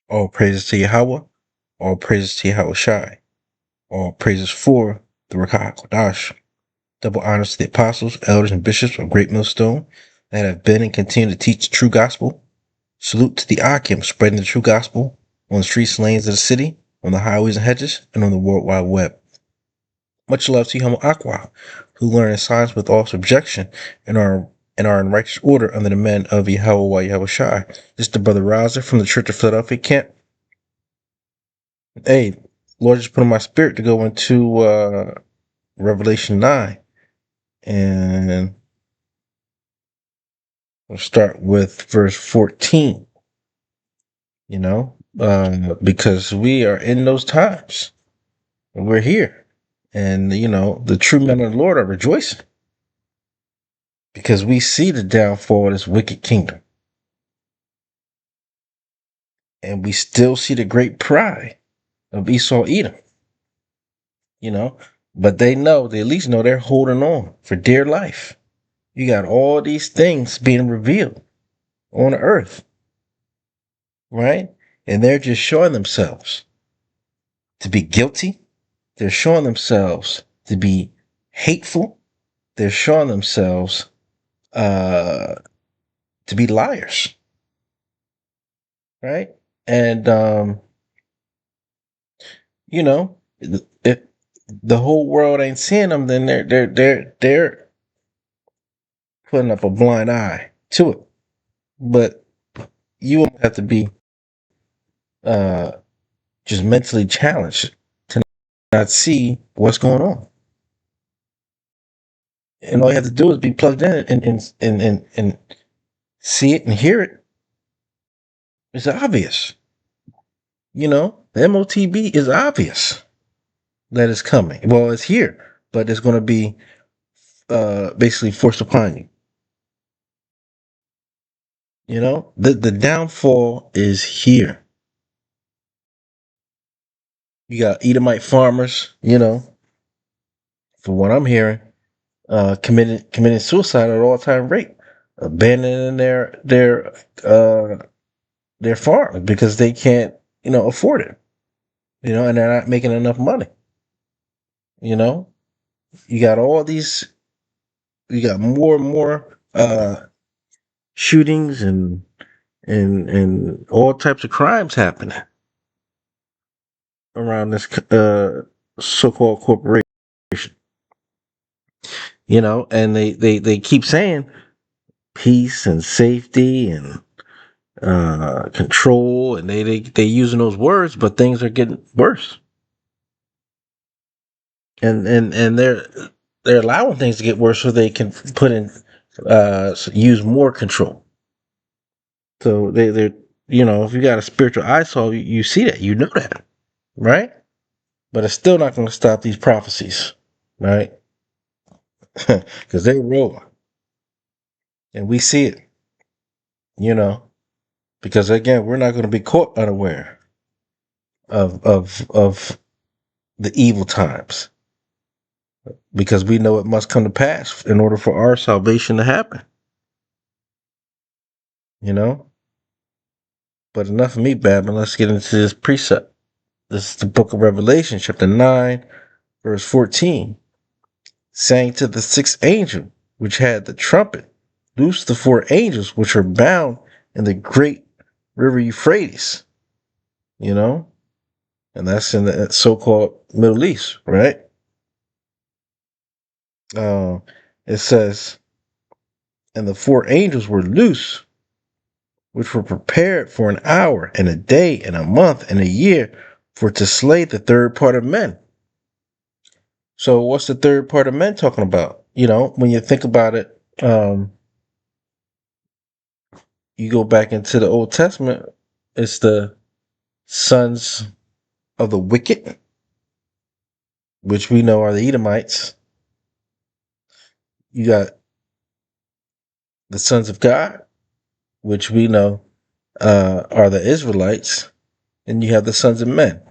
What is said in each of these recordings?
All praises to Yahweh. All praises to Yahweh Shai. All praises for the Rakah Kodash. Double honors to the apostles, elders, and bishops of Great Millstone that have been and continue to teach the true gospel. Salute to the Akim spreading the true gospel on the streets and lanes of the city, on the highways and hedges, and on the World Wide Web. Much love to Homo Aqua, who learn in science with all subjection and are in righteous order under the men of Yahweh Yahweh Shai. This is the brother Raza from the Church of Philadelphia Camp. Hey, Lord just put in my spirit to go into Revelation 9. And we'll start with verse 14. Because we are in those times. And we're here. And, the true men of the Lord are rejoicing. Because we see the downfall of this wicked kingdom. And we still see the great pride of Esau Edom. But they at least know they're holding on for dear life. You got all these things being revealed on earth, right? And they're just showing themselves to be guilty. They're showing themselves to be hateful. They're showing themselves to be liars, right? And if the whole world ain't seeing them, then they're putting up a blind eye to it. But you have to be just mentally challenged to not see what's going on. And all you have to do is be plugged in and see it and hear it. It's obvious. The MOTB is obvious that it's coming. Well, it's here, but it's going to be basically forced upon you. The downfall is here. You got Edomite farmers, from what I'm hearing, committing suicide at an all-time rate, abandoning their farm because they can't, afford it, and they're not making enough money. You got you got more and more shootings and all types of crimes happening around this so-called corporation. And they keep saying peace and safety and control, and they using those words, but things are getting worse. And they're allowing things to get worse so they can put in use more control. So they're if you got a spiritual eyesore, you see that, that, right? But it's still not going to stop these prophecies, right? Because they're rolling, and we see it, because again, we're not going to be caught unaware of the evil times, because we know it must come to pass in order for our salvation to happen. But enough of me babbling. Let's get into this precept. This is the book of Revelation, chapter 9, verse 14. Saying to the sixth angel, which had the trumpet, loose the four angels which are bound in the great river Euphrates. And that's in the so-called Middle East, right? It says, and the four angels were loose, which were prepared for an hour and a day and a month and a year for to slay the third part of men. So what's the third part of men talking about? When you think about it, you go back into the Old Testament, it's the sons of the wicked, which we know are the Edomites. You got the sons of God, which we know are the Israelites. And you have the sons of men,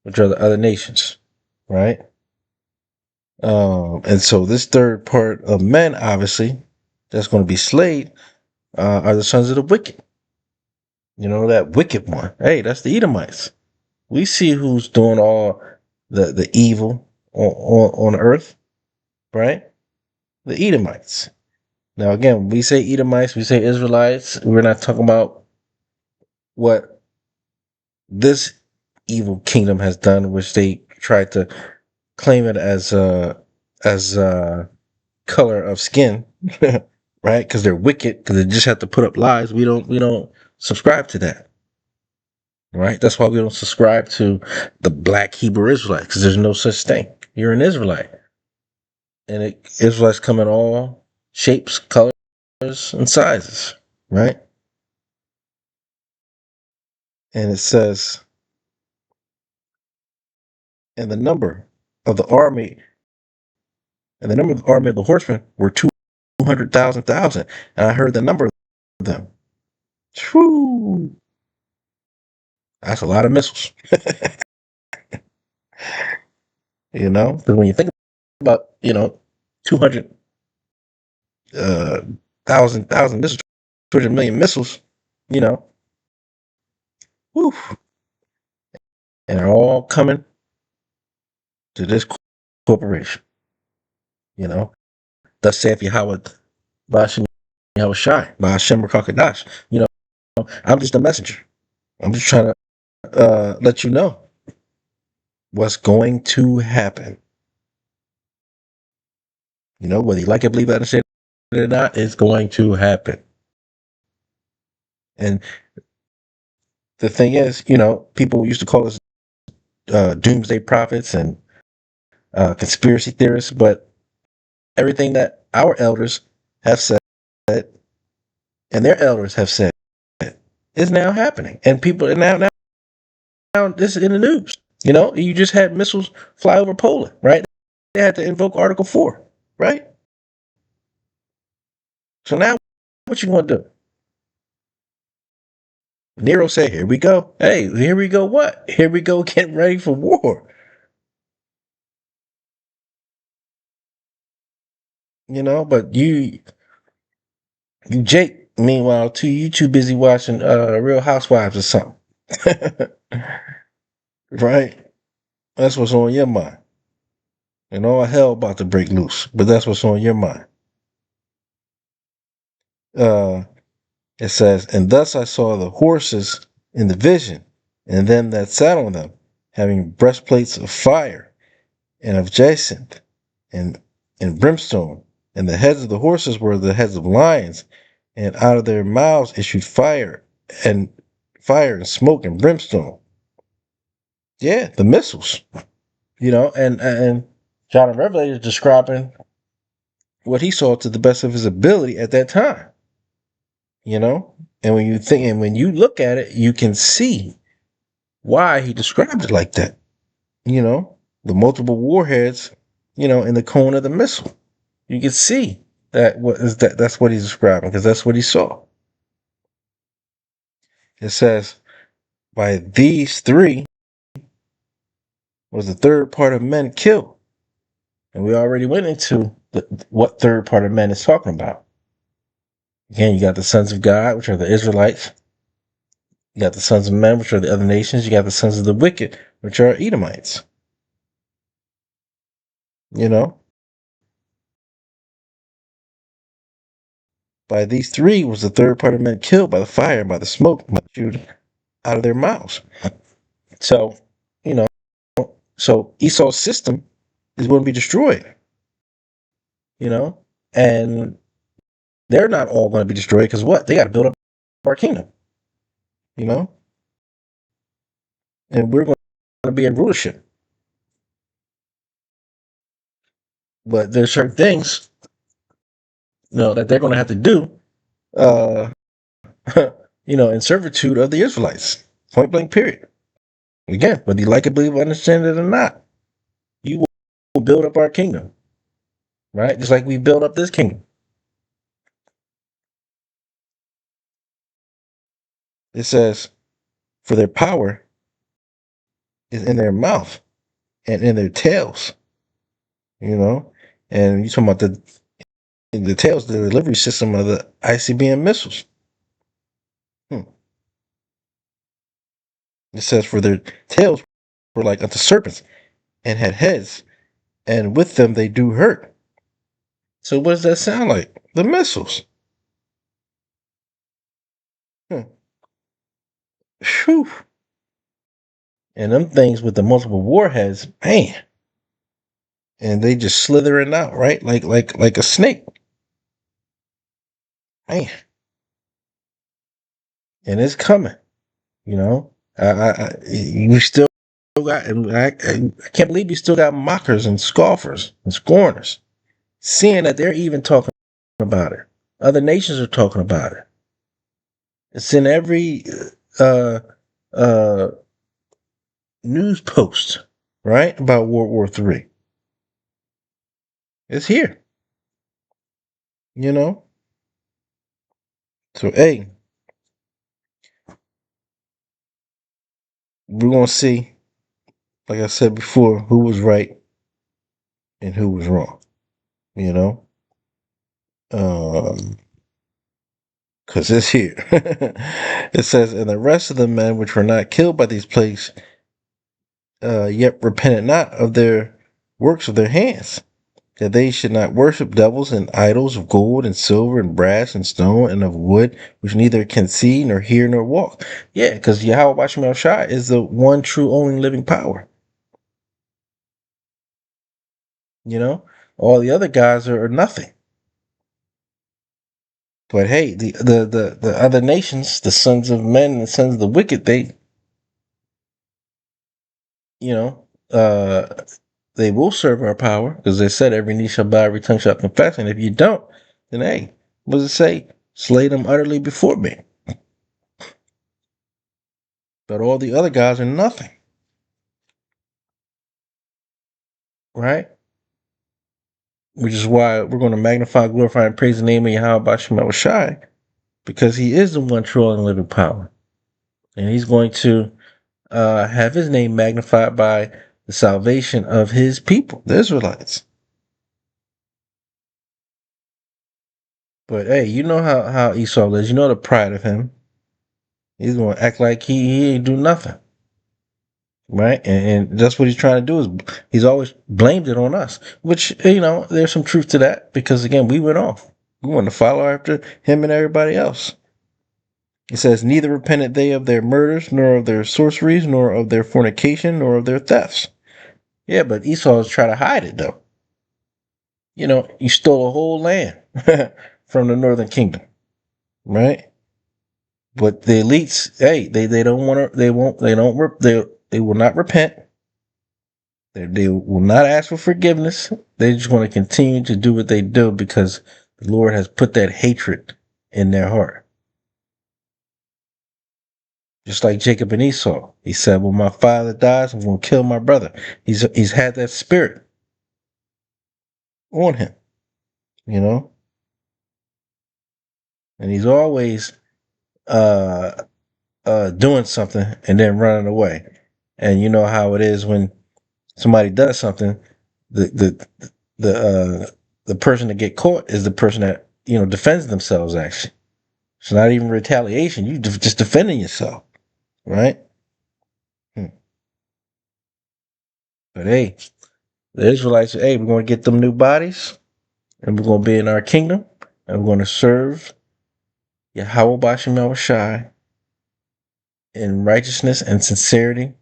which are the other nations, right? And so this third part of men, obviously, that's going to be slayed, are the sons of the wicked. You know, that wicked one. Hey, that's the Edomites. We see who's doing all the evil on earth, right? The Edomites. Now, again, when we say Edomites, we say Israelites. We're not talking about what this evil kingdom has done, which they tried to claim it as color of skin, right? Because they're wicked. Because they just have to put up lies. We don't subscribe to that, right? That's why we don't subscribe to the Black Hebrew Israelite, because there's no such thing. You're an Israelite, and Israelites come in all shapes, colors, and sizes, right? And it says, and the number of the army, and the number of the army of the horsemen were 200,000. And I heard the number of them. Whew, that's a lot of missiles. You know, because when you think about 200 uh, thousand missiles, 200 million missiles, you know, whew, and they're all coming to this corporation. You know, thus saith Yahweh, Ba'ashem Yahweh Shai, Ba'ashem Rakakadash. You know, I'm just a messenger. I'm just trying to let you know what's going to happen. You know, whether you like it, believe it, understand it or not, it's going to happen. And the thing is, people used to call us doomsday prophets and conspiracy theorists, but everything that our elders have said and their elders have said is now happening, and people are now this is in the news. You know, you just had missiles fly over Poland, right? They had to invoke Article 4, right? So now, what you want to do? Nero said, "Here we go. Hey, here we go. What? Here we go, getting ready for war." You know, but you Jake, meanwhile, you too busy watching Real Housewives or something. Right? That's what's on your mind. And all hell about to break loose. But that's what's on your mind. Uh it says, and thus I saw the horses in the vision, and them that sat on them, having breastplates of fire, and of jacinth, and brimstone, and the heads of the horses were the heads of lions, and out of their mouths issued and fire and smoke and brimstone. Yeah, the missiles. And John the Revelator is describing what he saw to the best of his ability at that time. You know, and when you look at it, you can see why he described it like that. You know, the multiple warheads, in the cone of the missile. You can see that's what he's describing, because that's what he saw. It says, by these three was the third part of men killed. And we already went into what third part of men is talking about. Again, you got the sons of God, which are the Israelites. You got the sons of men, which are the other nations. You got the sons of the wicked, which are Edomites. You know, by these three was the third part of men killed by the fire and by the smoke issued out of their mouths. So, you know, so Esau's system is going to be destroyed. You know, and they're not all going to be destroyed, because what? They got to build up our kingdom. You know, and we're going to be in rulership. But there's certain things, that they're going to have to do, uh, in servitude of the Israelites. Point blank, period. Again, whether you like it, believe, understand it or not, you will build up our kingdom, right? Just like we build up this kingdom. It says, for their power is in their mouth and in their tails, and you talking about the tails, the delivery system of the ICBM missiles. Hmm. It says, for their tails were like unto serpents, and had heads, and with them they do hurt. So what does that sound like? The missiles. Hmm. Phew. And them things with the multiple warheads, man. And they just slithering out, right? Like a snake. Man. And it's coming, you know. You still got, I can't believe you still got mockers and scoffers and scorners, seeing that they're even talking about it. Other nations are talking about it. It's in every uh uh news post, right? About World War III. It's here, you know? So hey, we're gonna see, like I said before, who was right and who was wrong, you know? Um because it's here. It says, and the rest of the men which were not killed by these plagues, yet repented not of their works of their hands, that they should not worship devils and idols of gold and silver and brass and stone and of wood, which neither can see nor hear nor walk. Yeah, because Yahweh Bashim Shai is the one true only living power. You know, all the other guys are nothing. But hey, the other nations, the sons of men and the sons of the wicked, you know, they will serve our power, because they said every knee shall bow, every tongue shall confess. And if you don't, then hey, what does it say? Slay them utterly before me. But all the other guys are nothing, right? Which is why we're going to magnify, glorify, and praise the name of Yahweh Bashim Shai, because he is the one true and living power. And he's going to have his name magnified by the salvation of his people, the Israelites. But hey, you know how Esau is. You know the pride of him. He's going to act like he ain't do nothing. Right? And that's what he's trying to do, is he's always blamed it on us, which, you know, there's some truth to that, because again, we went off. We want to follow after him and everybody else. It says, neither repented they of their murders, nor of their sorceries, nor of their fornication, nor of their thefts. Yeah, but Esau is trying to hide it, though. You know, you stole a whole land from the northern kingdom, right? But the elites, hey, they don't want to, they will not repent. They will not ask for forgiveness. They just want to continue to do what they do, because the Lord has put that hatred in their heart. Just like Jacob and Esau. He said, when my father dies, I'm going to kill my brother. He's had that spirit on him, you know? And he's always doing something and then running away. And you know how it is when somebody does something, the the person that get caught is the person that, you know, defends themselves, actually. It's not even retaliation. You just defending yourself, right? But hey, the Israelites said, hey, we're going to get them new bodies, and we're going to be in our kingdom, and we're going to serve Yahweh Bashim Shai in righteousness and sincerity,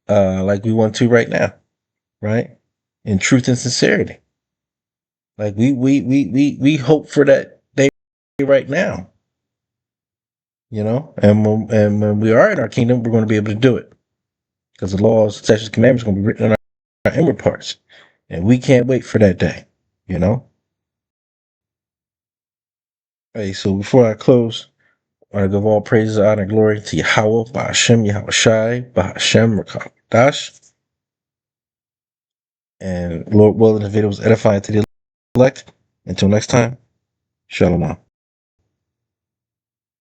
like we want to right now, right? In truth and sincerity. Like we hope for that day right now, you know? And when we are in our kingdom, we're going to be able to do it, because the laws, statutes, commandments are going to be written in our inward parts. And we can't wait for that day, you know? Hey, so before I close, I give all praises, honor, and glory to Yahweh, Ba'ashem, Yahweh Shai, Ba'ashem, Dash. And Lord willing, the video was edifying to the elect. Until next time, Shalom.